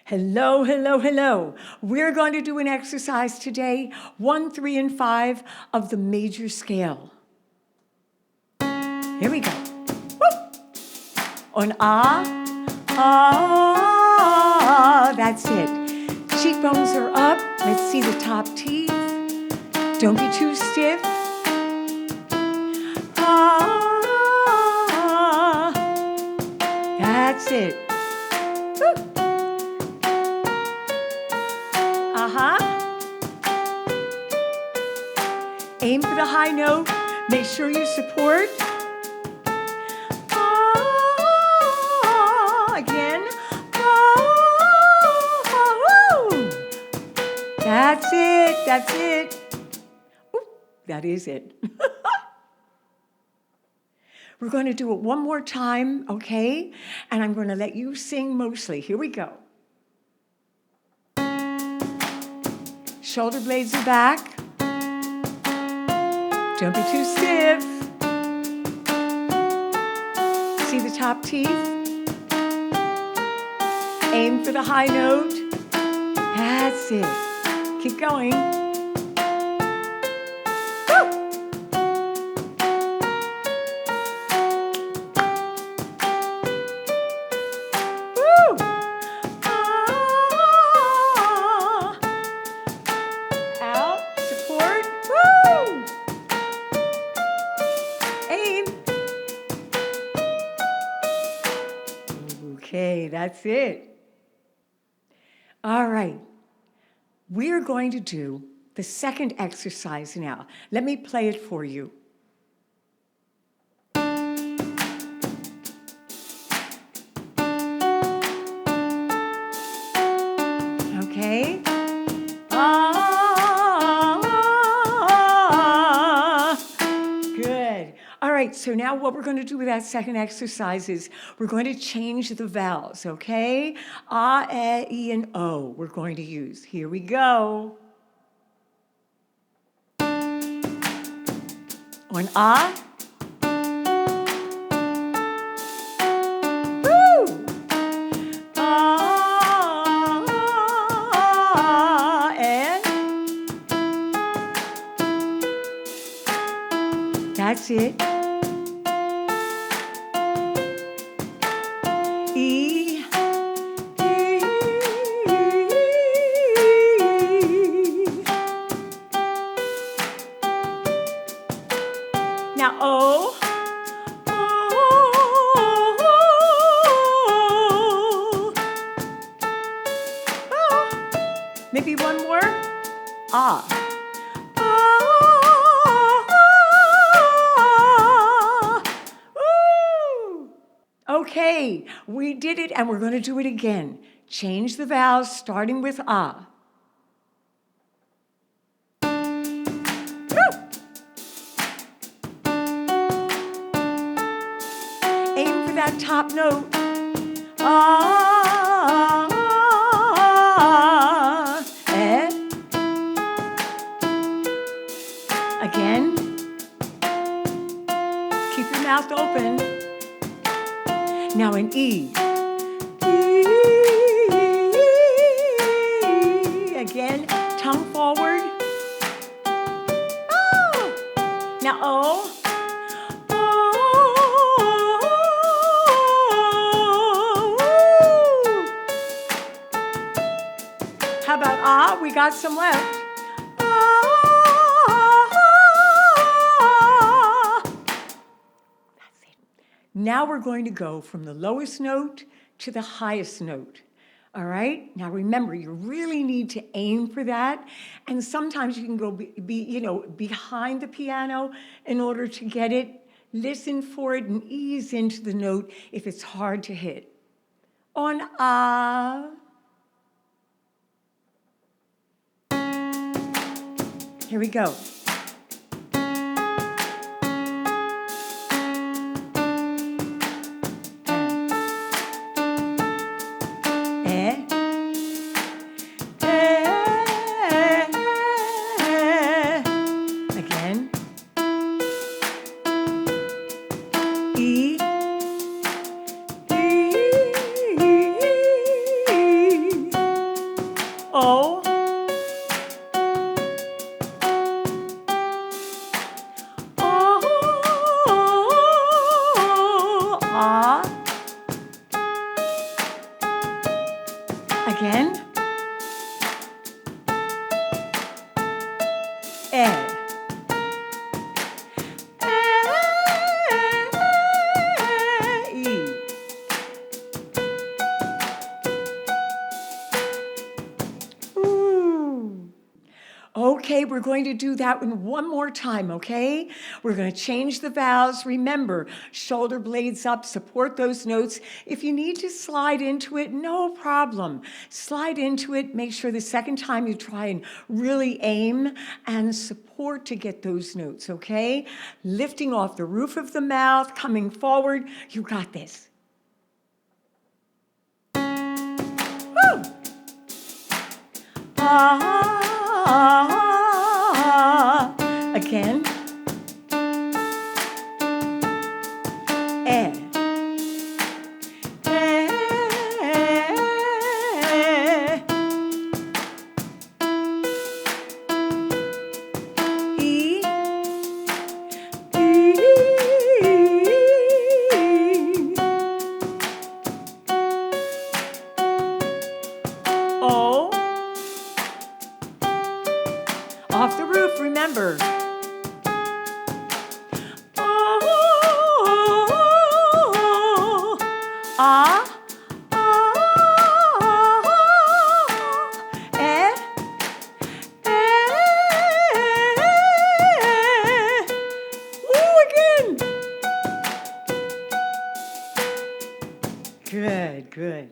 Hello, hello, hello. We're going to do an exercise today, 1, 3, and 5 of the major scale. Here we go. Woo! On that's it. Cheekbones are up. Let's see the top teeth. Don't be too stiff. That's it. Woo! Aim for the high note. Make sure you support. Again. That's it. That's it. Ooh, that is it. We're going to do it one more time, okay? And I'm going to let you sing mostly. Here we go. Shoulder blades are back. Don't be too stiff. See the top teeth? Aim for the high note. That's it. Keep going. Woo! Woo! Out, support. Woo! Aim. Okay, that's it. All right. We're going to do the second exercise now. Let me play it for you. Okay. Good. All right, so now what we're going to do with that second exercise is we're going to change the vowels, okay? E, and O we're going to use. Here we go. On woo! That's it. E. Now O. Maybe one more. Okay, we did it, and we're going to do it again. Change the vowels, starting with Woo! Aim for that top note. Again. Keep your mouth open. Now an E. Again, tongue forward. Now O. How about we got some left. Now we're going to go from the lowest note to the highest note. All right? Now remember, you really need to aim for that. And sometimes you can go behind the piano in order to get it. Listen for it and ease into the note if it's hard to hit. On Here we go. Again. E. Again. E. E. Ooh. Okay, we're going to do that one more time, okay? We're going to change the vowels. Remember, shoulder blades up, support those notes. If you need to slide into it, no problem. Slide into it. Make sure the second time you try and really aim and support to get those notes, okay? Lifting off the roof of the mouth, coming forward. You got this. Woo! Again. E. E. O. Off the roof, remember. Again. Good, good.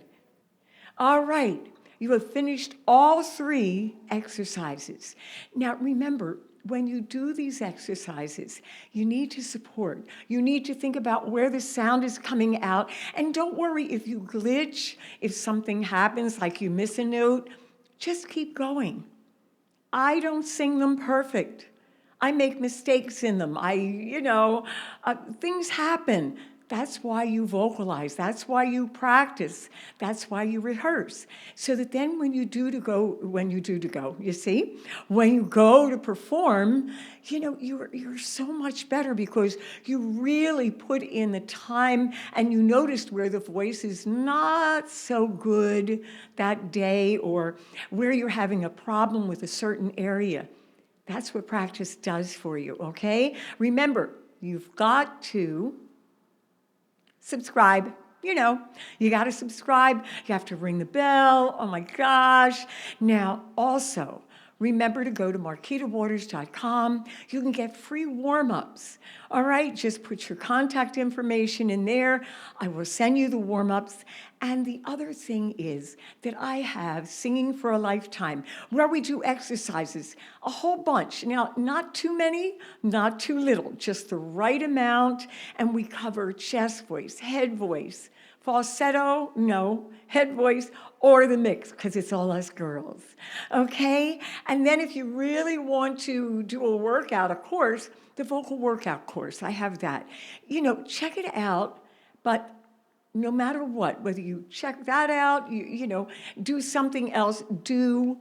All right. You have finished all 3 exercises. Now remember, when you do these exercises, you need to support. You need to think about where the sound is coming out. And don't worry if you glitch, if something happens, like you miss a note, just keep going. I don't sing them perfect. I make mistakes in them. Things happen. That's why you vocalize. That's why you practice. That's why you rehearse. So that then when you go to perform, you're so much better because you really put in the time and you noticed where the voice is not so good that day or where you're having a problem with a certain area. That's what practice does for you, okay? Remember, you've got to subscribe. You got to subscribe. You have to ring the bell. Oh my gosh. Now, also, remember to go to marquitawaters.com. You can get free warm-ups. All right, just put your contact information in there. I will send you the warm-ups. And the other thing is that I have Singing for a Lifetime, where we do exercises, a whole bunch. Now, not too many, not too little, just the right amount. And we cover chest voice, head voice, falsetto, no, head voice, or the mix, because it's all us girls, okay? And then if you really want to do a workout, of course, the vocal workout course, I have that. Check it out, but no matter what, whether you check that out, do something else, do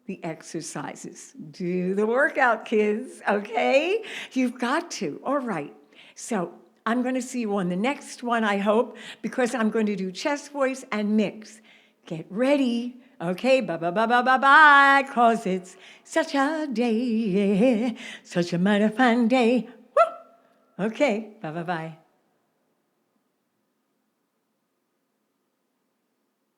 the exercises, do the workout, kids, okay? You've got to, all right. So I'm going to see you on the next one, I hope, because I'm going to do chest voice and mix. Get ready. Okay, bye, cause it's such a day, such a mighty fine day. Woo! Okay, bye.